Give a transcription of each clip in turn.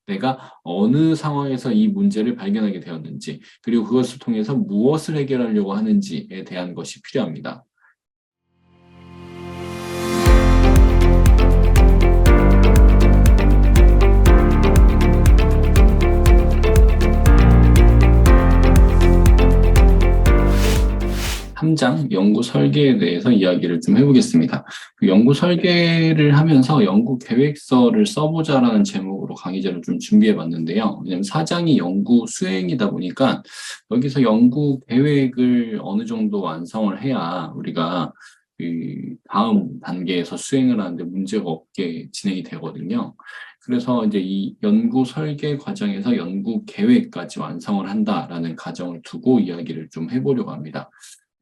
내가 어느 상황에서 이 문제를 발견하게 되었는지, 그리고 그것을 통해서 무엇을 해결하려고 하는지에 대한 것이 필요합니다. 삼장 연구 설계에 대해서 이야기를 좀 해보겠습니다. 그 연구 설계를 하면서 연구 계획서를 써보자라는 제목으로 강의자를 좀 준비해봤는데요. 왜냐하면 4장이 연구 수행이다 보니까 여기서 연구 계획을 어느 정도 완성을 해야 우리가 그 다음 단계에서 수행을 하는데 문제가 없게 진행이 되거든요. 그래서 이제 이 연구 설계 과정에서 연구 계획까지 완성을 한다라는 가정을 두고 이야기를 좀 해보려고 합니다.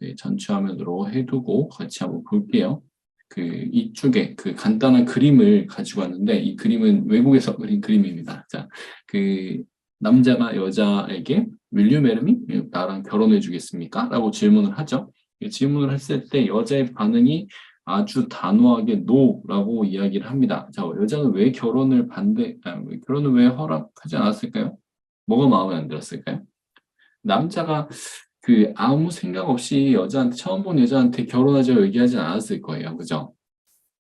네, 전체 화면으로 해두고 같이 한번 볼게요. 그 이쪽에 그 간단한 그림을 가지고 왔는데 이 그림은 외국에서 그린 그림입니다. 자, 그 남자가 여자에게 Will you marry me? 나랑 결혼해 주겠습니까? 라고 질문을 하죠. 질문을 했을 때 여자의 반응이 아주 단호하게 no라고 이야기를 합니다. 자, 여자는 왜 결혼을 왜 허락하지 않았을까요? 뭐가 마음에 안 들었을까요? 남자가 그 아무 생각 없이 여자한테 처음 본 여자한테 결혼하자고 얘기하진 않았을 거예요. 그죠?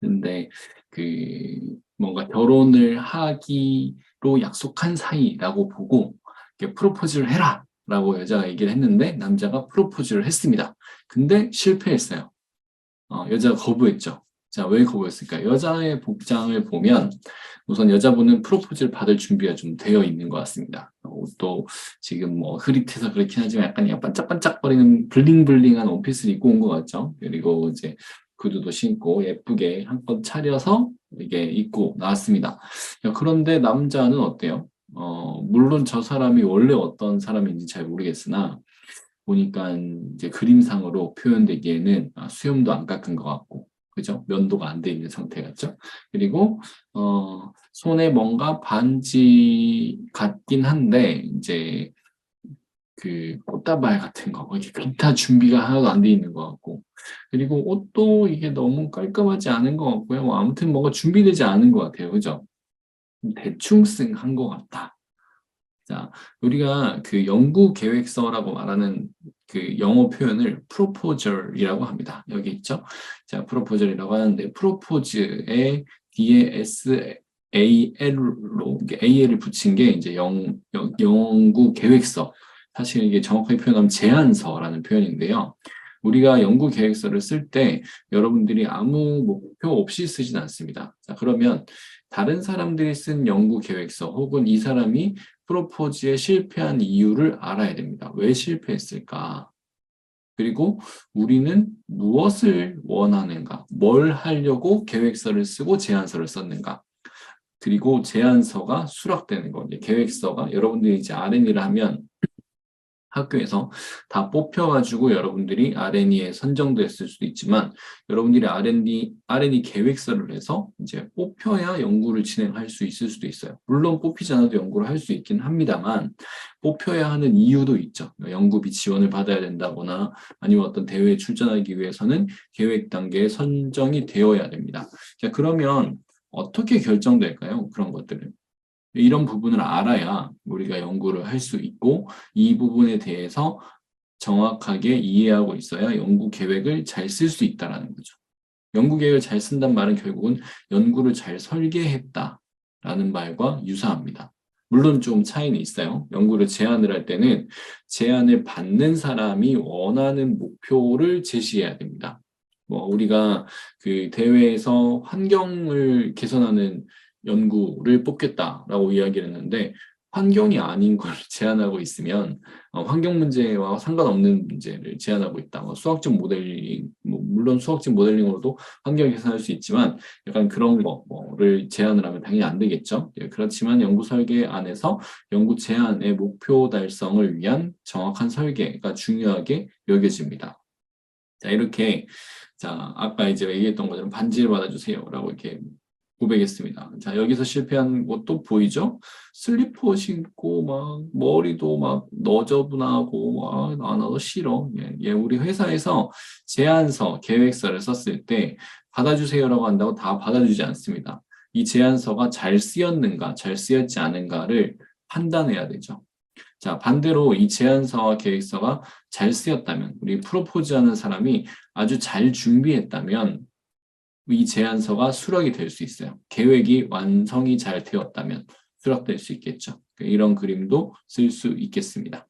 근데 그 뭔가 결혼을 하기로 약속한 사이라고 보고 이렇게 프로포즈를 해라라고 여자가 얘기를 했는데 남자가 프로포즈를 했습니다. 근데 실패했어요. 여자가 거부했죠. 자, 왜 거부했을까? 여자의 복장을 보면 우선 여자분은 프로포즈를 받을 준비가 좀 되어 있는 것 같습니다. 옷도 지금 뭐 흐릿해서 그렇긴 하지만 약간 반짝반짝거리는 블링블링한 원피스를 입고 온 것 같죠? 그리고 이제 구두도 신고 예쁘게 한껏 차려서 이게 입고 나왔습니다. 그런데 남자는 어때요? 물론 저 사람이 원래 어떤 사람인지 잘 모르겠으나 보니까 이제 그림상으로 표현되기에는 수염도 안 깎은 것 같고, 그죠? 면도가 안 돼 있는 상태 같죠? 그리고 손에 뭔가 반지 같긴 한데 이제 그 꽃다발 같은 거, 이렇게 기타 준비가 하나도 안 돼 있는 것 같고, 그리고 옷도 이게 너무 깔끔하지 않은 것 같고요. 뭐 아무튼 뭔가 준비되지 않은 것 같아요, 그죠? 대충 쓴 한 것 같다. 자, 우리가 그 연구 계획서라고 말하는 그 영어 표현을 proposal이라고 합니다. 여기 있죠? 자, proposal이라고 하는데 프로포즈에 뒤에 SAL로 AL을 붙인 게 이제 연구 계획서. 사실 이게 정확하게 표현하면 제안서라는 표현인데요. 우리가 연구 계획서를 쓸 때 여러분들이 아무 목표 없이 쓰진 않습니다. 자, 그러면 다른 사람들이 쓴 연구 계획서 혹은 이 사람이 프로포즈에 실패한 이유를 알아야 됩니다. 왜 실패했을까? 그리고 우리는 무엇을 원하는가? 뭘 하려고 계획서를 쓰고 제안서를 썼는가? 그리고 제안서가 수락되는 거. 계획서가 여러분들이 이제 R&D를 하면 학교에서 다 뽑혀가지고 여러분들이 R&D에 선정됐을 수도 있지만 여러분들이 R&D 계획서를 해서 이제 뽑혀야 연구를 진행할 수 있을 수도 있어요. 물론 뽑히지 않아도 연구를 할 수 있긴 합니다만 뽑혀야 하는 이유도 있죠. 연구비 지원을 받아야 된다거나 아니면 어떤 대회에 출전하기 위해서는 계획 단계에 선정이 되어야 됩니다. 자, 그러면 어떻게 결정될까요? 그런 것들은. 이런 부분을 알아야 우리가 연구를 할 수 있고 이 부분에 대해서 정확하게 이해하고 있어야 연구 계획을 잘 쓸 수 있다는 거죠. 연구 계획을 잘 쓴단 말은 결국은 연구를 잘 설계했다라는 말과 유사합니다. 물론 좀 차이는 있어요. 연구를 제안을 할 때는 제안을 받는 사람이 원하는 목표를 제시해야 됩니다. 뭐 우리가 그 대회에서 환경을 개선하는 연구를 뽑겠다라고 이야기를 했는데 환경이 아닌 걸 제안하고 있으면 환경 문제와 상관없는 문제를 제안하고 있다. 수학적 모델링, 물론 수학적 모델링으로도 환경 개선할 수 있지만 약간 그런 거를 제안을 하면 당연히 안 되겠죠. 예, 그렇지만 연구 설계 안에서 연구 제안의 목표 달성을 위한 정확한 설계가 중요하게 여겨집니다. 자, 이렇게 자, 아까 이제 얘기했던 것처럼 반지를 받아주세요라고 이렇게 고백했습니다. 자, 여기서 실패한 것도 보이죠? 슬리퍼 신고 막 머리도 막 너저분하고 나도 싫어. 예, 우리 회사에서 제안서, 계획서를 썼을 때 받아주세요라고 한다고 다 받아주지 않습니다. 이 제안서가 잘 쓰였는가, 잘 쓰였지 않은가를 판단해야 되죠. 자, 반대로 이 제안서와 계획서가 잘 쓰였다면, 우리 프로포즈하는 사람이 아주 잘 준비했다면 이 제안서가 수락이 될 수 있어요. 계획이 완성이 잘 되었다면 수락될 수 있겠죠. 이런 그림도 쓸 수 있겠습니다.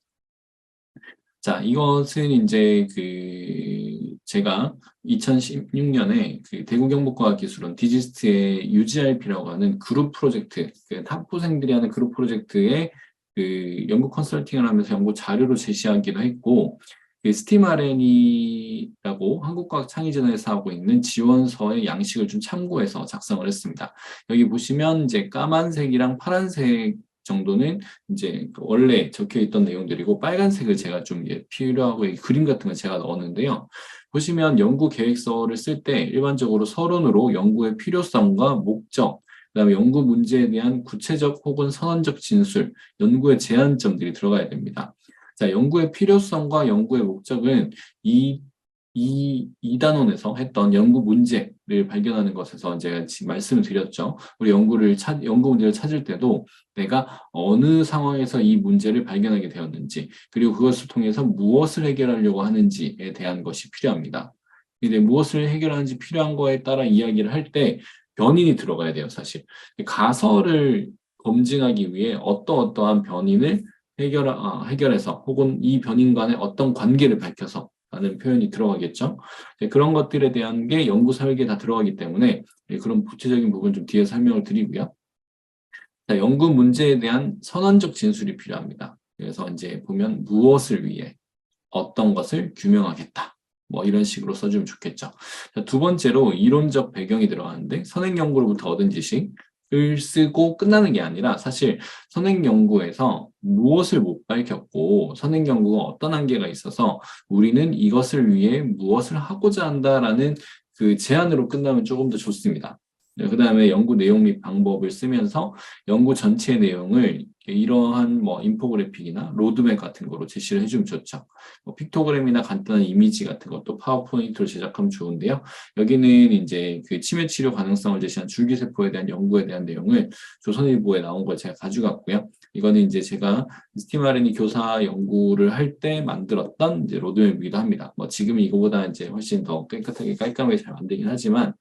자, 이것은 이제 제가 2016년에 대구경북과학기술원 디지스트의 UGRP라고 하는 그룹 프로젝트, 학부생들이 하는 그룹 프로젝트에 연구 컨설팅을 하면서 연구 자료로 제시하기도 했고, 스팀 RN이라고 한국과학창의재단에서 하고 있는 지원서의 양식을 좀 참고해서 작성을 했습니다. 여기 보시면 이제 까만색이랑 파란색 정도는 이제 원래 적혀 있던 내용들이고, 빨간색을 제가 좀 필요하고 그림 같은 걸 제가 넣었는데요. 보시면 연구 계획서를 쓸 때 일반적으로 서론으로 연구의 필요성과 목적, 그다음에 연구 문제에 대한 구체적 혹은 선언적 진술, 연구의 제한점들이 들어가야 됩니다. 자, 연구의 필요성과 연구의 목적은 이 단원에서 했던 연구 문제를 발견하는 것에서 제가 지금 말씀을 드렸죠. 우리 연구 문제를 찾을 때도 내가 어느 상황에서 이 문제를 발견하게 되었는지, 그리고 그것을 통해서 무엇을 해결하려고 하는지에 대한 것이 필요합니다. 근데 무엇을 해결하는지 필요한 거에 따라 이야기를 할 때 변인이 들어가야 돼요, 사실. 가설을 검증하기 위해 어떠한 변인을 해결해서 혹은 이 변인 간의 어떤 관계를 밝혀서 라는 표현이 들어가겠죠. 그런 것들에 대한 게 연구 설계에 다 들어가기 때문에 그런 구체적인 부분 좀 뒤에 설명을 드리고요. 자, 연구 문제에 대한 선언적 진술이 필요합니다. 그래서 이제 보면 무엇을 위해 어떤 것을 규명하겠다. 뭐 이런 식으로 써주면 좋겠죠. 자, 두 번째로 이론적 배경이 들어가는데 선행 연구로부터 얻은 지식을 쓰고 끝나는 게 아니라 사실 선행 연구에서 무엇을 못 밝혔고 선행 연구가 어떤 한계가 있어서 우리는 이것을 위해 무엇을 하고자 한다라는 그 제안으로 끝나면 조금 더 좋습니다. 그 다음에 연구 내용 및 방법을 쓰면서 연구 전체 내용을 이러한 뭐 인포그래픽이나 로드맵 같은 거로 제시를 해주면 좋죠. 뭐 픽토그램이나 간단한 이미지 같은 것도 파워포인트로 제작하면 좋은데요. 여기는 이제 치매 치료 가능성을 제시한 줄기세포에 대한 연구에 대한 내용을 조선일보에 나온 걸 제가 가져갔고요. 이거는 이제 제가 스팀 RNA 교사 연구를 할 때 만들었던 이제 로드맵이기도 합니다. 뭐 지금 이거보다 이제 훨씬 더 깨끗하게 깔끔하게 잘 만들긴 하지만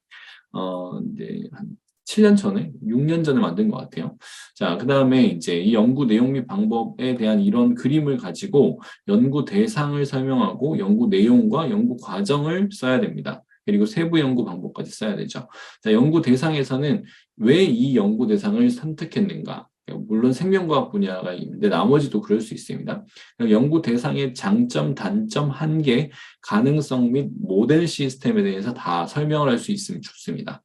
이제 한 7년 전에, 6년 전에 만든 것 같아요. 자, 그 다음에 이제 이 연구 내용 및 방법에 대한 이런 그림을 가지고 연구 대상을 설명하고 연구 내용과 연구 과정을 써야 됩니다. 그리고 세부 연구 방법까지 써야 되죠. 자, 연구 대상에서는 왜 이 연구 대상을 선택했는가? 물론 생명과학 분야가 있는데 나머지도 그럴 수 있습니다. 연구 대상의 장점, 단점, 한계, 가능성 및 모델 시스템에 대해서 다 설명을 할 수 있으면 좋습니다.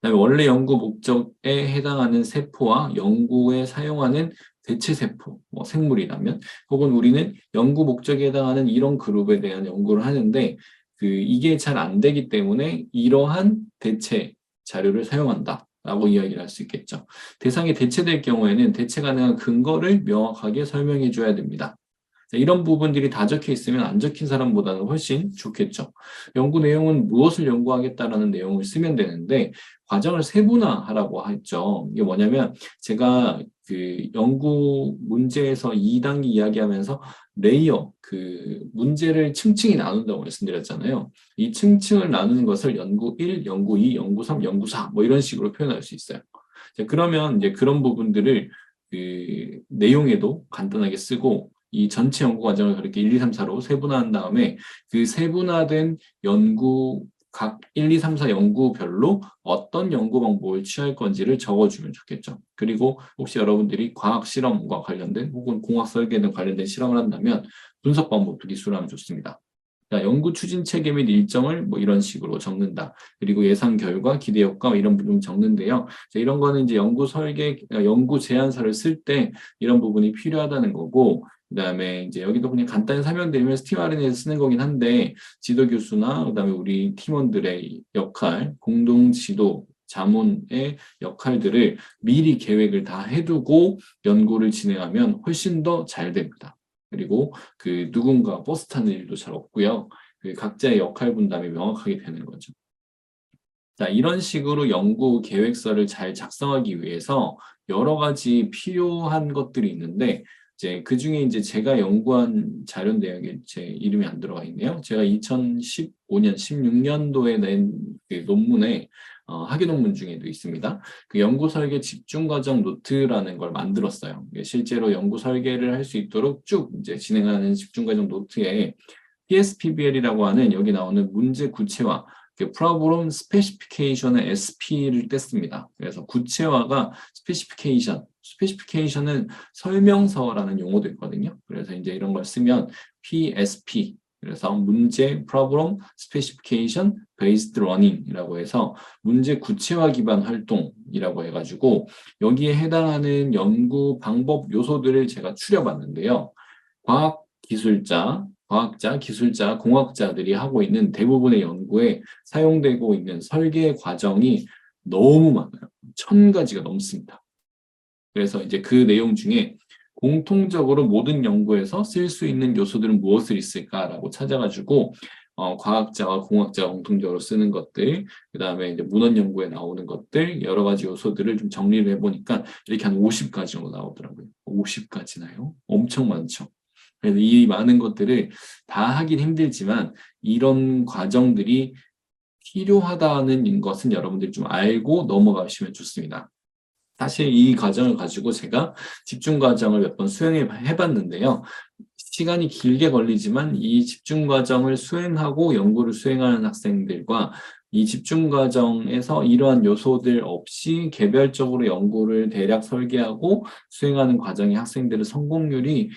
그다음에 원래 연구 목적에 해당하는 세포와 연구에 사용하는 대체 세포, 뭐 생물이라면, 혹은 우리는 연구 목적에 해당하는 이런 그룹에 대한 연구를 하는데 이게 잘 안 되기 때문에 이러한 대체 자료를 사용한다. 라고 이야기를 할 수 있겠죠. 대상이 대체될 경우에는 대체 가능한 근거를 명확하게 설명해 줘야 됩니다. 이런 부분들이 다 적혀 있으면 안 적힌 사람보다는 훨씬 좋겠죠. 연구 내용은 무엇을 연구하겠다라는 내용을 쓰면 되는데 과정을 세분화하라고 했죠. 이게 뭐냐면 제가 연구 문제에서 2단계 이야기하면서 레이어, 문제를 층층이 나눈다고 말씀드렸잖아요. 이 층층을 나누는 것을 연구 1, 연구 2, 연구 3, 연구 4, 뭐 이런 식으로 표현할 수 있어요. 자, 그러면 이제 그런 부분들을 내용에도 간단하게 쓰고 이 전체 연구 과정을 그렇게 1, 2, 3, 4로 세분화한 다음에 그 세분화된 연구 각 1, 2, 3, 4 연구별로 어떤 연구 방법을 취할 건지를 적어주면 좋겠죠. 그리고 혹시 여러분들이 과학 실험과 관련된 혹은 공학 설계 등 관련된 실험을 한다면 분석 방법도 기술하면 좋습니다. 자, 연구 추진 체계 및 일정을 뭐 이런 식으로 적는다. 그리고 예상 결과, 기대 효과 이런 부분 적는데요. 자, 이런 거는 이제 연구 설계, 연구 제안서를 쓸 때 이런 부분이 필요하다는 거고, 그다음에 이제 여기도 그냥 간단히 설명드리면 스팀 RNA에서 쓰는 거긴 한데 지도 교수나 그다음에 우리 팀원들의 역할, 공동 지도 자문의 역할들을 미리 계획을 다 해두고 연구를 진행하면 훨씬 더 잘 됩니다. 그리고 누군가 버스 타는 일도 잘 없고요. 각자의 역할 분담이 명확하게 되는 거죠. 자, 이런 식으로 연구 계획서를 잘 작성하기 위해서 여러 가지 필요한 것들이 있는데, 이제 그 중에 이제 제가 연구한 자료인데 여기 제 이름이 안 들어가 있네요. 제가 2015년, 16년도에 낸 그 논문에 학위 논문 중에도 있습니다. 그 연구 설계 집중 과정 노트라는 걸 만들었어요. 실제로 연구 설계를 할 수 있도록 쭉 이제 진행하는 집중 과정 노트에 PSPBL이라고 하는 여기 나오는 문제 구체화, Problem Specification의 SP를 뗐습니다. 그래서 구체화가 Specification은 설명서라는 용어도 있거든요. 그래서 이제 이런 걸 쓰면 PSP, 그래서 문제 Problem Specification Based Learning이라고 해서 문제 구체화 기반 활동이라고 해가지고 여기에 해당하는 연구 방법 요소들을 제가 추려봤는데요. 과학자, 기술자, 공학자들이 하고 있는 대부분의 연구에 사용되고 있는 설계 과정이 너무 많아요. 1000가지가 넘습니다. 그래서 이제 그 내용 중에 공통적으로 모든 연구에서 쓸 수 있는 요소들은 무엇을 있을까라고 찾아가지고 과학자와 공학자가 공통적으로 쓰는 것들, 그 다음에 이제 문헌 연구에 나오는 것들, 여러 가지 요소들을 좀 정리를 해보니까 이렇게 한 50가지 정도 나오더라고요. 50가지나요? 엄청 많죠. 그래서 이 많은 것들을 다 하긴 힘들지만 이런 과정들이 필요하다는 것은 여러분들이 좀 알고 넘어가시면 좋습니다. 사실 이 과정을 가지고 제가 집중 과정을 몇 번 수행해 봤는데요. 시간이 길게 걸리지만 이 집중 과정을 수행하고 연구를 수행하는 학생들과 이 집중 과정에서 이러한 요소들 없이 개별적으로 연구를 대략 설계하고 수행하는 과정의 학생들의 성공률이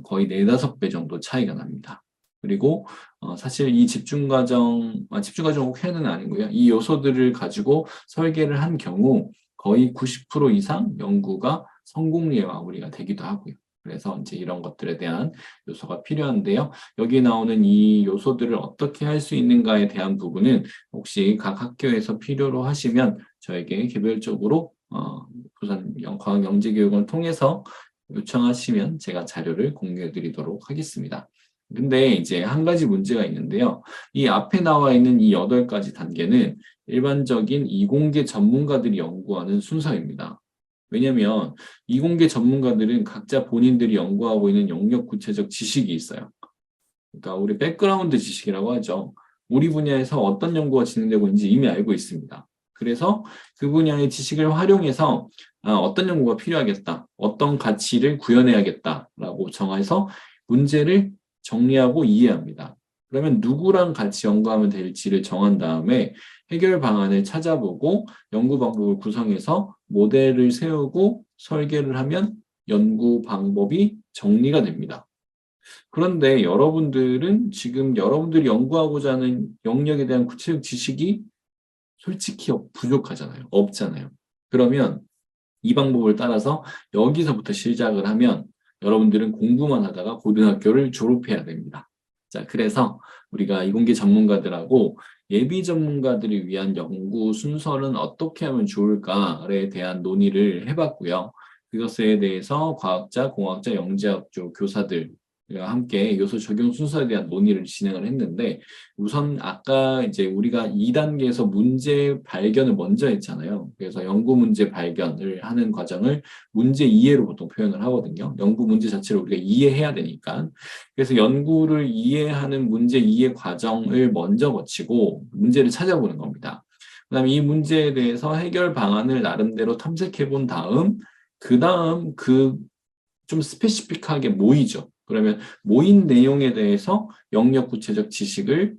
거의 4~5배 정도 차이가 납니다. 그리고 사실 이 집중 과정 꼭 해는 아니고요. 이 요소들을 가지고 설계를 한 경우 거의 90% 이상 연구가 성공리에 마무리가 되기도 하고요. 그래서 이제 이런 것들에 대한 요소가 필요한데요. 여기 나오는 이 요소들을 어떻게 할 수 있는가에 대한 부분은 혹시 각 학교에서 필요로 하시면 저에게 개별적으로 부산 과학영재교육을 통해서 요청하시면 제가 자료를 공유해 드리도록 하겠습니다. 근데 이제 한 가지 문제가 있는데요. 이 앞에 나와 있는 이 8가지 단계는 일반적인 이공계 전문가들이 연구하는 순서입니다. 왜냐하면 이공계 전문가들은 각자 본인들이 연구하고 있는 영역 구체적 지식이 있어요. 그러니까 우리 백그라운드 지식이라고 하죠. 우리 분야에서 어떤 연구가 진행되고 있는지 이미 알고 있습니다. 그래서 그 분야의 지식을 활용해서 어떤 연구가 필요하겠다, 어떤 가치를 구현해야겠다라고 정해서 문제를 정리하고 이해합니다. 그러면 누구랑 같이 연구하면 될지를 정한 다음에 해결 방안을 찾아보고 연구 방법을 구성해서 모델을 세우고 설계를 하면 연구 방법이 정리가 됩니다. 그런데 여러분들은 지금 여러분들이 연구하고자 하는 영역에 대한 구체적 지식이 솔직히 부족하잖아요. 없잖아요. 그러면 이 방법을 따라서 여기서부터 시작을 하면 여러분들은 공부만 하다가 고등학교를 졸업해야 됩니다. 자, 그래서 우리가 이공계 전문가들하고 예비 전문가들을 위한 연구 순서는 어떻게 하면 좋을까에 대한 논의를 해봤고요. 그것에 대해서 과학자, 공학자, 영재학 쪽 교사들 함께 요소 적용 순서에 대한 논의를 진행을 했는데 우선 아까 이제 우리가 2단계에서 문제 발견을 먼저 했잖아요. 그래서 연구 문제 발견을 하는 과정을 문제 이해로 보통 표현을 하거든요. 연구 문제 자체를 우리가 이해해야 되니까. 그래서 연구를 이해하는 문제 이해 과정을 먼저 거치고 문제를 찾아보는 겁니다. 그다음에 이 문제에 대해서 해결 방안을 나름대로 탐색해 본 다음 그다음 좀 스페시픽하게 모이죠. 그러면 모인 내용에 대해서 영역 구체적 지식을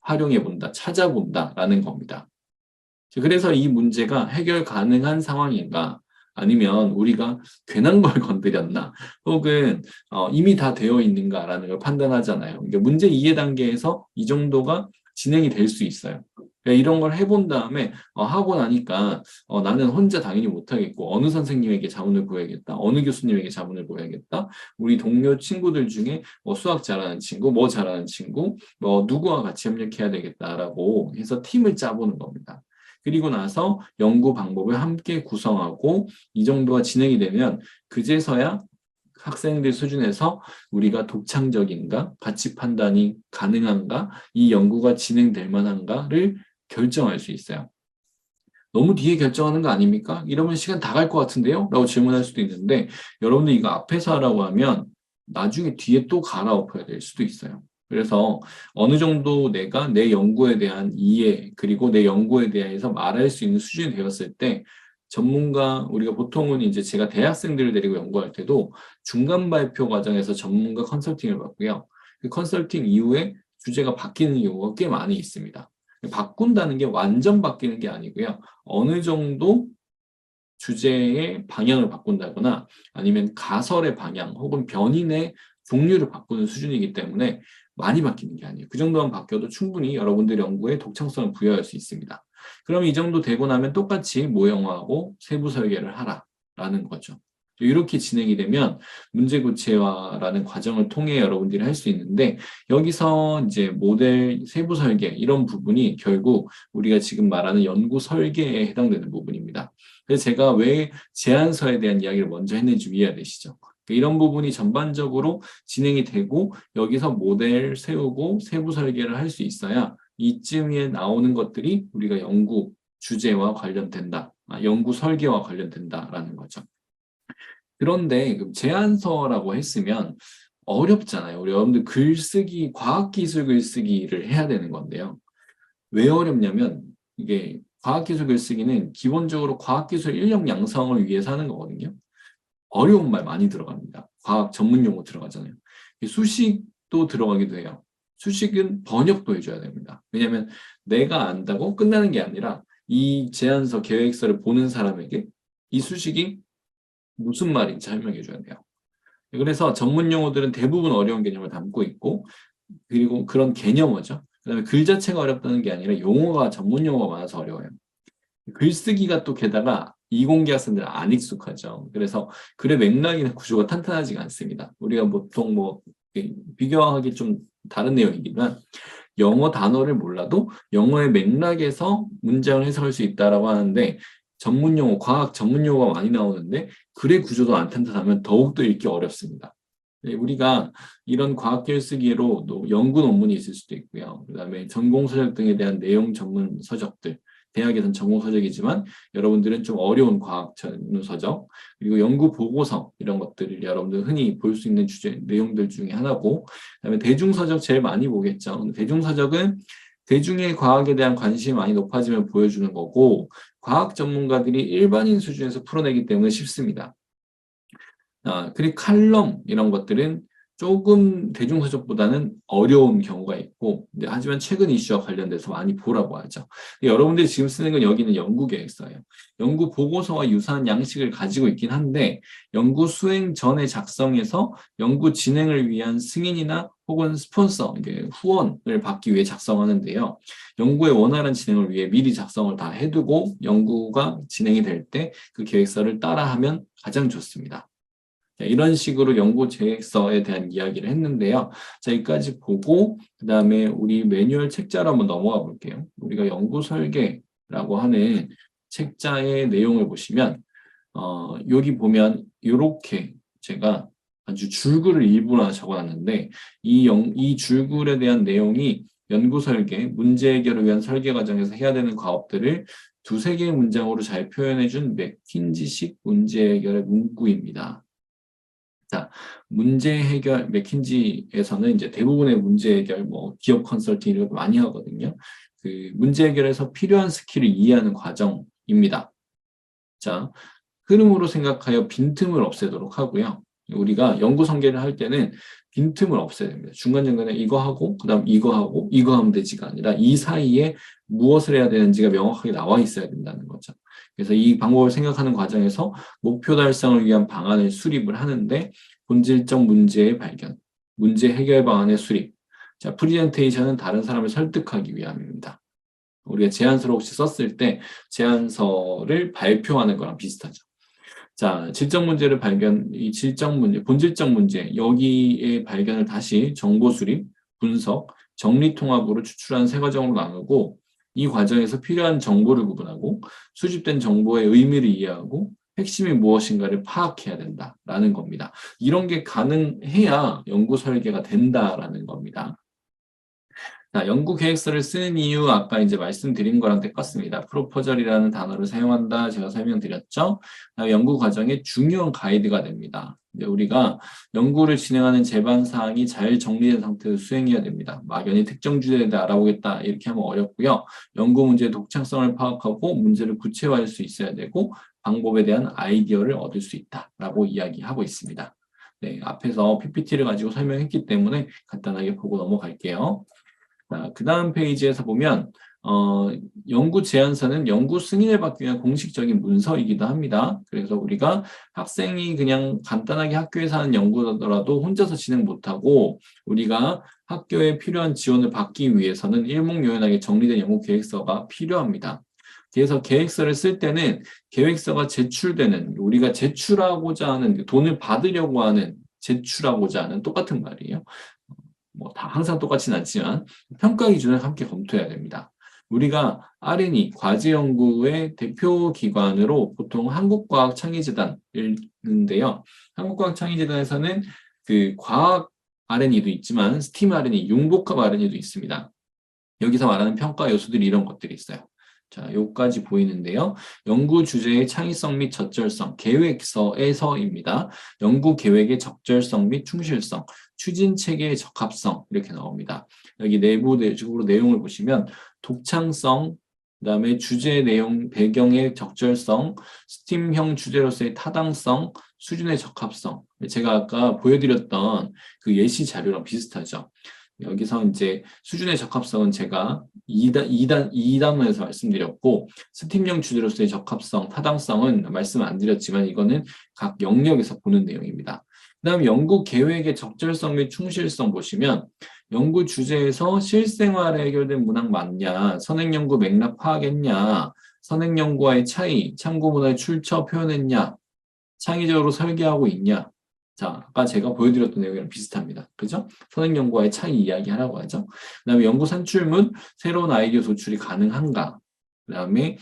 활용해 본다, 찾아본다라는 겁니다. 그래서 이 문제가 해결 가능한 상황인가? 아니면 우리가 괜한 걸 건드렸나? 혹은 이미 다 되어 있는가라는 걸 판단하잖아요. 그러니까 문제 이해 단계에서 이 정도가 진행이 될 수 있어요. 그러니까 이런 걸 해본 다음에 하고 나니까 나는 혼자 당연히 못하겠고 어느 선생님에게 자문을 구해야겠다. 어느 교수님에게 자문을 구해야겠다. 우리 동료 친구들 중에 수학 잘하는 친구, 뭐 잘하는 친구, 누구와 같이 협력해야 되겠다라고 해서 팀을 짜보는 겁니다. 그리고 나서 연구 방법을 함께 구성하고 이 정도가 진행이 되면 그제서야 학생들 수준에서 우리가 독창적인가, 가치 판단이 가능한가, 이 연구가 진행될 만한가를 결정할 수 있어요. 너무 뒤에 결정하는 거 아닙니까? 이러면 시간 다 갈 것 같은데요? 라고 질문할 수도 있는데 여러분들 이거 앞에서 하라고 하면 나중에 뒤에 또 갈아엎어야 될 수도 있어요. 그래서 어느 정도 내가 내 연구에 대한 이해 그리고 내 연구에 대해서 말할 수 있는 수준이 되었을 때 전문가 우리가 보통은 이제 제가 대학생들을 데리고 연구할 때도 중간 발표 과정에서 전문가 컨설팅을 받고요. 그 컨설팅 이후에 주제가 바뀌는 경우가 꽤 많이 있습니다. 바꾼다는 게 완전 바뀌는 게 아니고요. 어느 정도 주제의 방향을 바꾼다거나 아니면 가설의 방향 혹은 변인의 종류를 바꾸는 수준이기 때문에 많이 바뀌는 게 아니에요. 그 정도만 바뀌어도 충분히 여러분들 연구에 독창성을 부여할 수 있습니다. 그럼 이 정도 되고 나면 똑같이 모형화하고 세부 설계를 하라라는 거죠. 이렇게 진행이 되면 문제 구체화라는 과정을 통해 여러분들이 할 수 있는데 여기서 이제 모델 세부 설계 이런 부분이 결국 우리가 지금 말하는 연구 설계에 해당되는 부분입니다. 그래서 제가 왜 제안서에 대한 이야기를 먼저 했는지 이해되시죠? 이런 부분이 전반적으로 진행이 되고 여기서 모델 세우고 세부 설계를 할 수 있어야 이쯤에 나오는 것들이 우리가 연구 주제와 관련된다. 연구 설계와 관련된다라는 거죠. 그런데 제안서라고 했으면 어렵잖아요. 우리 여러분들 글쓰기, 과학기술 글쓰기를 해야 되는 건데요. 왜 어렵냐면 이게 과학기술 글쓰기는 기본적으로 과학기술 인력 양성을 위해서 하는 거거든요. 어려운 말 많이 들어갑니다. 과학 전문 용어 들어가잖아요. 수식도 들어가기도 해요. 수식은 번역도 해줘야 됩니다. 왜냐하면 내가 안다고 끝나는 게 아니라 이 제안서 계획서를 보는 사람에게 이 수식이 무슨 말인지 설명해 줘야 돼요. 그래서 전문 용어들은 대부분 어려운 개념을 담고 있고 그리고 그런 개념어죠. 그다음에 글 자체가 어렵다는 게 아니라 용어가 전문 용어가 많아서 어려워요. 글쓰기가 또 게다가 이공계 학생들은 안 익숙하죠. 그래서 글의 맥락이나 구조가 탄탄하지가 않습니다. 우리가 보통 뭐 비교하기 좀 다른 내용이지만 영어 단어를 몰라도 영어의 맥락에서 문장을 해석할 수 있다라고 하는데 전문 용어, 과학 전문 용어가 많이 나오는데 글의 구조도 안 탄탄하면 더욱더 읽기 어렵습니다. 우리가 이런 과학 글쓰기로 연구 논문이 있을 수도 있고요. 그다음에 전공 서적 등에 대한 내용 전문 서적들, 대학에서는 전공 서적이지만 여러분들은 좀 어려운 과학 전문 서적, 그리고 연구 보고서 이런 것들을 여러분들 흔히 볼 수 있는 주제 내용들 중에 하나고, 그다음에 대중 서적 제일 많이 보겠죠. 대중 서적은 대중의 과학에 대한 관심이 많이 높아지면 보여주는 거고, 과학 전문가들이 일반인 수준에서 풀어내기 때문에 쉽습니다. 그리고 칼럼 이런 것들은 조금 대중서적보다는 어려운 경우가 있고, 하지만 최근 이슈와 관련돼서 많이 보라고 하죠. 여러분들이 지금 쓰는 건 여기는 연구 계획서예요. 연구 보고서와 유사한 양식을 가지고 있긴 한데, 연구 수행 전에 작성해서 연구 진행을 위한 승인이나 혹은 스폰서, 후원을 받기 위해 작성하는데요. 연구의 원활한 진행을 위해 미리 작성을 다 해두고 연구가 진행이 될 때 그 계획서를 따라하면 가장 좋습니다. 이런 식으로 연구 계획서에 대한 이야기를 했는데요. 자, 여기까지 보고 그 다음에 우리 매뉴얼 책자로 한번 넘어가 볼게요. 우리가 연구 설계라고 하는 책자의 내용을 보시면 여기 보면 이렇게 제가 아주 줄글을 일부러 적어놨는데 이 줄글에 대한 내용이 연구 설계, 문제 해결을 위한 설계 과정에서 해야 되는 과업들을 두세 개의 문장으로 잘 표현해준 맥킨지식 문제 해결의 문구입니다. 자, 문제 해결, 맥킨지에서는 이제 대부분의 문제 해결, 뭐, 기업 컨설팅 이런 거 많이 하거든요. 그 문제 해결에서 필요한 스킬을 이해하는 과정입니다. 자, 흐름으로 생각하여 빈틈을 없애도록 하고요. 우리가 연구 설계를 할 때는 빈틈을 없애야 됩니다. 중간중간에 이거 하고, 그 다음 이거 하고, 이거 하면 되지가 아니라 이 사이에 무엇을 해야 되는지가 명확하게 나와 있어야 된다는 거죠. 그래서 이 방법을 생각하는 과정에서 목표 달성을 위한 방안을 수립을 하는데 본질적 문제의 발견, 문제 해결 방안의 수립. 자, 프리젠테이션은 다른 사람을 설득하기 위함입니다. 우리가 제안서를 혹시 썼을 때 제안서를 발표하는 거랑 비슷하죠. 자, 질적 문제를 이 질적 문제, 본질적 문제, 여기에 발견을 다시 정보 수립, 분석, 정리 통합으로 추출한 세 과정으로 나누고 이 과정에서 필요한 정보를 구분하고 수집된 정보의 의미를 이해하고 핵심이 무엇인가를 파악해야 된다라는 겁니다. 이런 게 가능해야 연구 설계가 된다라는 겁니다. 자, 연구 계획서를 쓰는 이유 아까 이제 말씀드린 거랑 똑같습니다. 프로포절이라는 단어를 사용한다. 제가 설명드렸죠. 연구 과정의 중요한 가이드가 됩니다. 이제 우리가 연구를 진행하는 제반 사항이 잘 정리된 상태에서 수행해야 됩니다. 막연히 특정 주제에 대해 알아보겠다 이렇게 하면 어렵고요. 연구 문제의 독창성을 파악하고 문제를 구체화할 수 있어야 되고 방법에 대한 아이디어를 얻을 수 있다라고 이야기하고 있습니다. 네, 앞에서 PPT를 가지고 설명했기 때문에 간단하게 보고 넘어갈게요. 자, 그 다음 페이지에서 보면 연구 제안서는 연구 승인을 받기 위한 공식적인 문서이기도 합니다. 그래서 우리가 학생이 그냥 간단하게 학교에서 하는 연구더라도 혼자서 진행 못하고 우리가 학교에 필요한 지원을 받기 위해서는 일목요연하게 정리된 연구 계획서가 필요합니다. 그래서 계획서를 쓸 때는 계획서가 제출되는 우리가 제출하고자 하는 돈을 받으려고 하는 제출하고자 하는 똑같은 말이에요. 뭐 다 항상 똑같지는 않지만 평가 기준을 함께 검토해야 됩니다. 우리가 R&E 과제연구의 대표 기관으로 보통 한국과학창의재단을 있는데요. 한국과학창의재단에서는 그 과학 R&E도 있지만 스팀 R&E, 융복합 R&E도 있습니다. 여기서 말하는 평가 요소들이 이런 것들이 있어요. 자, 요까지 보이는데요. 연구 주제의 창의성 및 적절성, 계획서에서입니다. 연구 계획의 적절성 및 충실성, 추진 체계의 적합성 이렇게 나옵니다. 여기 내부적으로 내용을 보시면 독창성, 그다음에 주제 내용 배경의 적절성, 스팀형 주제로서의 타당성, 수준의 적합성. 제가 아까 보여드렸던 그 예시 자료랑 비슷하죠. 여기서 이제 수준의 적합성은 제가 2단원에서 말씀드렸고, 스팀형 주제로서의 적합성, 타당성은 말씀 안 드렸지만 이거는 각 영역에서 보는 내용입니다. 그 다음 연구 계획의 적절성 및 충실성 보시면 연구 주제에서 실생활에 해결된 문항 맞냐, 선행연구 맥락 파악했냐, 선행연구와의 차이, 참고 문화의 출처 표현했냐, 창의적으로 설계하고 있냐. 자, 아까 제가 보여드렸던 내용이랑 비슷합니다. 그죠? 선행연구와의 차이 이야기하라고 하죠. 그 다음에 연구 산출문, 새로운 아이디어 도출이 가능한가. 그 다음에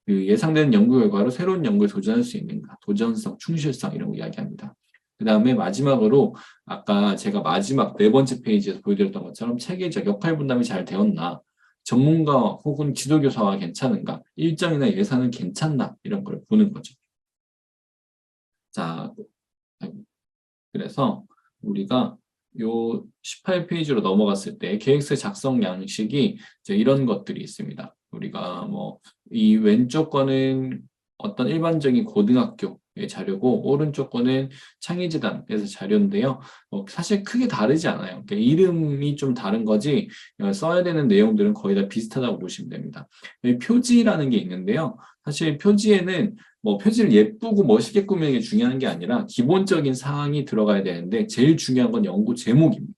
그 예상되는 연구 결과로 새로운 연구에 도전할 수 있는가. 도전성, 충실성 이런 거 이야기합니다. 그 다음에 마지막으로 아까 제가 마지막 4번째 페이지에서 보여드렸던 것처럼 체계적 역할 분담이 잘 되었나. 전문가 혹은 지도교사와 괜찮은가. 일정이나 예산은 괜찮나. 이런 걸 보는 거죠. 자, 그래서 우리가 요 18페이지로 넘어갔을 때 계획서 작성 양식이 이런 것들이 있습니다. 우리가 뭐 이 왼쪽 거는 어떤 일반적인 고등학교의 자료고 오른쪽 거는 창의재단에서 자료인데요. 사실 크게 다르지 않아요. 그러니까 이름이 좀 다른 거지 써야 되는 내용들은 거의 다 비슷하다고 보시면 됩니다. 표지라는 게 있는데요. 사실 표지에는 뭐 표지를 예쁘고 멋있게 꾸미는 게 중요한 게 아니라 기본적인 사항이 들어가야 되는데 제일 중요한 건 연구 제목입니다.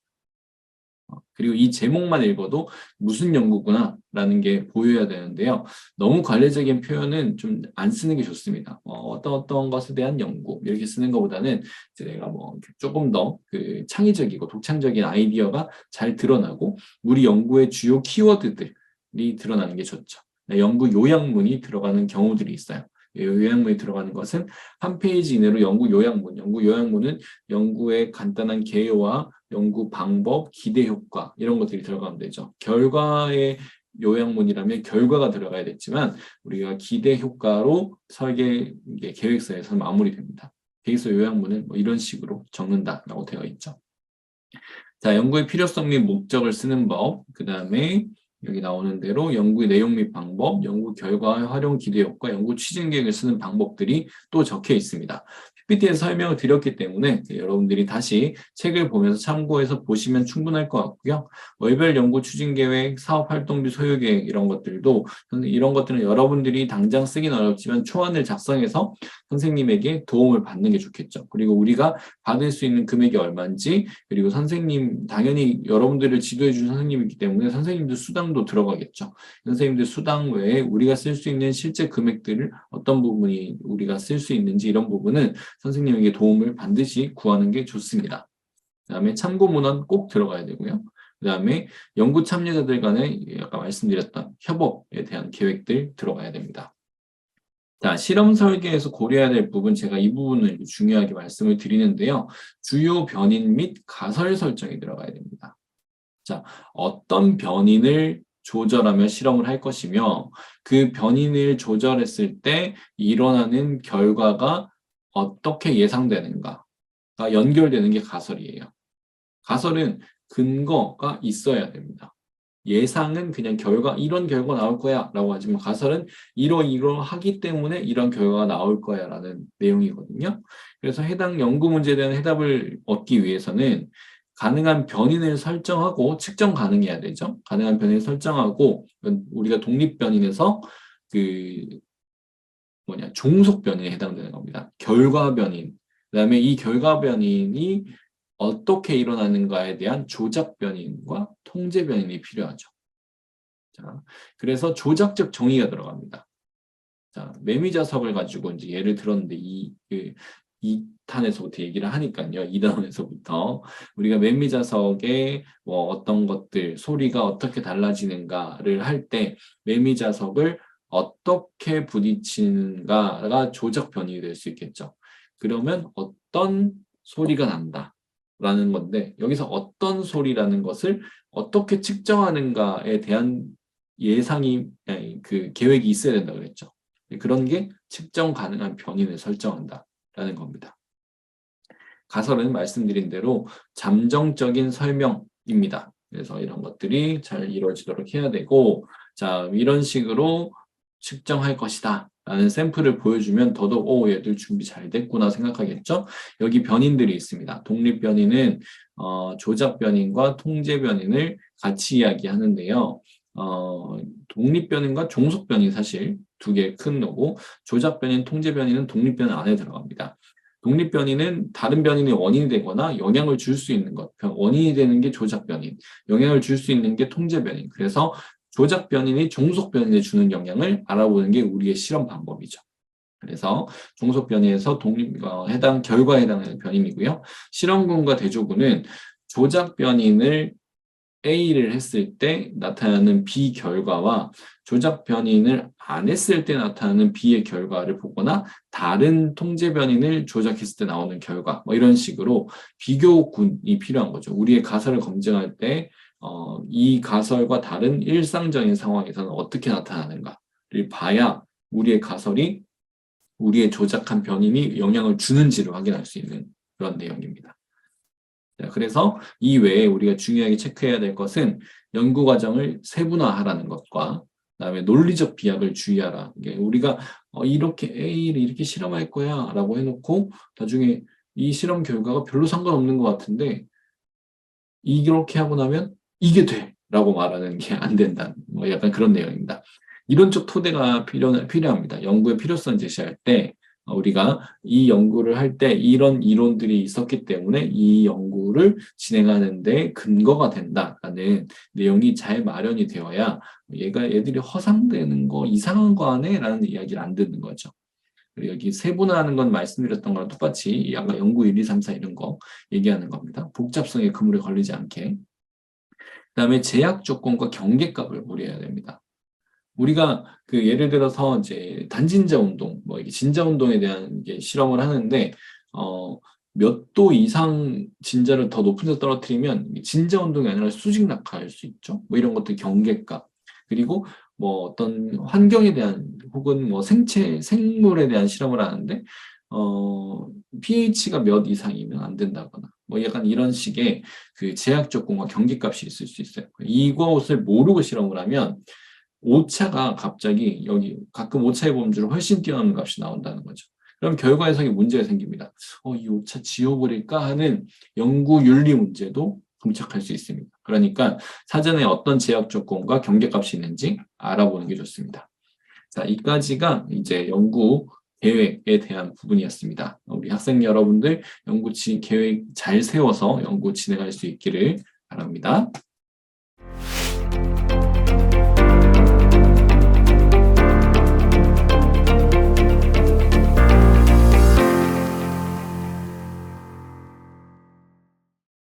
그리고 이 제목만 읽어도 무슨 연구구나 라는 게 보여야 되는데요. 너무 관례적인 표현은 좀 안 쓰는 게 좋습니다. 어떤 것에 대한 연구 이렇게 쓰는 것보다는 이제 내가 뭐 조금 더 그 창의적이고 독창적인 아이디어가 잘 드러나고 우리 연구의 주요 키워드들이 드러나는 게 좋죠. 연구 요약문이 들어가는 경우들이 있어요. 요약문이 들어가는 것은 한 페이지 이내로 연구 요약문은 연구의 간단한 개요와 연구 방법, 기대 효과 이런 것들이 들어가면 되죠. 결과의 요약문이라면 결과가 들어가야 됐지만 우리가 기대 효과로 설계 계획서에서 마무리됩니다. 계획서 요약문은 뭐 이런 식으로 적는다라고 되어 있죠. 자, 연구의 필요성 및 목적을 쓰는 법, 그 다음에 여기 나오는 대로 연구의 내용 및 방법, 연구 결과의 활용 기대 효과, 연구 추진 계획을 쓰는 방법들이 또 적혀 있습니다. PPT에서 설명을 드렸기 때문에 여러분들이 다시 책을 보면서 참고해서 보시면 충분할 것 같고요. 월별 연구 추진 계획, 사업 활동비 소요 계획 이런 것들도 이런 것들은 여러분들이 당장 쓰기는 어렵지만 초안을 작성해서 선생님에게 도움을 받는 게 좋겠죠. 그리고 우리가 받을 수 있는 금액이 얼마인지 그리고 선생님 당연히 여러분들을 지도해 준 선생님이기 때문에 선생님들 수당도 들어가겠죠. 선생님들 수당 외에 우리가 쓸 수 있는 실제 금액들을 어떤 부분이 우리가 쓸 수 있는지 이런 부분은 선생님에게 도움을 반드시 구하는 게 좋습니다. 그 다음에 참고 문헌 꼭 들어가야 되고요. 그 다음에 연구 참여자들 간의 아까 말씀드렸던 협업에 대한 계획들 들어가야 됩니다. 자, 실험 설계에서 고려해야 될 부분, 제가 이 부분을 중요하게 말씀을 드리는데요. 주요 변인 및 가설 설정이 들어가야 됩니다. 자, 어떤 변인을 조절하며 실험을 할 것이며 그 변인을 조절했을 때 일어나는 결과가 어떻게 예상되는가가 연결되는 게 가설이에요. 가설은 근거가 있어야 됩니다. 예상은 그냥 이런 결과 나올 거야 라고 하지만 가설은 이러하기 때문에 이런 결과가 나올 거야 라는 내용이거든요. 그래서 해당 연구 문제에 대한 해답을 얻기 위해서는 가능한 변인을 설정하고 측정 가능해야 되죠. 가능한 변인을 설정하고 우리가 독립 변인에서 그 종속 변인에 해당되는 겁니다. 결과 변인. 그다음에 이 결과 변인이 어떻게 일어나는가에 대한 조작 변인과 통제 변인이 필요하죠. 자, 그래서 조작적 정의가 들어갑니다. 자, 매미자석을 가지고 이제 예를 들었는데 이 2탄에서부터 얘기를 하니까요. 2단원에서부터 우리가 매미자석의 어떤 것들, 소리가 어떻게 달라지는가를 할 때 매미자석을 어떻게 부딪히는가가 조작 변이가 될 수 있겠죠. 그러면 어떤 소리가 난다라는 건데 여기서 어떤 소리라는 것을 어떻게 측정하는가에 대한 그 계획이 있어야 된다고 그랬죠. 그런 게 측정 가능한 변인을 설정한다라는 겁니다. 가설은 말씀드린 대로 잠정적인 설명입니다. 그래서 이런 것들이 잘 이루어지도록 해야 되고, 자, 이런 식으로 측정할 것이다 라는 샘플을 보여주면 더더욱 얘들 준비 잘 됐구나 생각하겠죠. 여기 변인들이 있습니다. 독립 변인은 조작 변인과 통제 변인을 같이 이야기하는데요. 독립 변인과 종속 변인 사실 두 개 큰 거고, 조작 변인, 통제 변인은 독립 변인 안에 들어갑니다. 독립 변인은 다른 변인의 원인이 되거나 영향을 줄 수 있는 것. 원인이 되는 게 조작 변인, 영향을 줄 수 있는 게 통제 변인. 그래서 조작 변인이 종속 변인에 주는 영향을 알아보는 게 우리의 실험 방법이죠. 그래서 종속 변이에서 해당 결과에 해당하는 변인이고요. 실험군과 대조군은 조작 변인을 A를 했을 때 나타나는 B 결과와 조작 변인을 안 했을 때 나타나는 B의 결과를 보거나 다른 통제 변인을 조작했을 때 나오는 결과 이런 식으로 비교군이 필요한 거죠. 우리의 가설을 검증할 때 이 가설과 다른 일상적인 상황에서는 어떻게 나타나는가를 봐야 우리의 가설이 우리의 조작한 변인이 영향을 주는지를 확인할 수 있는 그런 내용입니다. 그래서 이 외에 우리가 중요하게 체크해야 될 것은 연구 과정을 세분화하라는 것과 그다음에 논리적 비약을 주의하라. 우리가 이렇게 A를 이렇게 실험할 거야 라고 해놓고 나중에 이 실험 결과가 별로 상관없는 것 같은데 이렇게 하고 나면 이게 돼 라고 말하는 게 안 된다. 약간 그런 내용입니다. 이론적 토대가 필요합니다. 연구의 필요성 제시할 때 우리가 이 연구를 할 때 이런 이론들이 있었기 때문에 이 연구를 진행하는데 근거가 된다라는 내용이 잘 마련이 되어야 얘들이 허상되는 거 이상한 거 하네 라는 이야기를 안 듣는 거죠. 그리고 여기 세분화하는 건 말씀드렸던 거랑 똑같이 아까 연구 1, 2, 3, 4 이런 거 얘기하는 겁니다. 복잡성에 그물에 걸리지 않게. 그다음에 제약 조건과 경계값을 무리해야 됩니다. 우리가 예를 들어서 이제 단진자 운동, 이게 진자 운동에 대한 실험을 하는데 몇 도 이상 진자를 더 높은 데 떨어뜨리면 진자 운동이 아니라 수직 낙하할 수 있죠. 이런 것들 경계값. 그리고 어떤 환경에 대한 혹은 생물에 대한 실험을 하는데 pH가 몇 이상이면 안 된다거나 약간 이런 식의 그 제약 조건과 경계값이 있을 수 있어요. 이것을 모르고 실험을 하면 오차가 갑자기 여기 가끔 오차의 범주를 훨씬 뛰어넘는 값이 나온다는 거죠. 그럼 결과 해석에 문제가 생깁니다. 이 오차 지워버릴까 하는 연구 윤리 문제도 봉착할 수 있습니다. 그러니까 사전에 어떤 제약 조건과 경계값이 있는지 알아보는 게 좋습니다. 자, 이까지가 이제 연구 계획에 대한 부분이었습니다. 우리 학생 여러분들 연구 계획 잘 세워서 연구 진행할 수 있기를 바랍니다.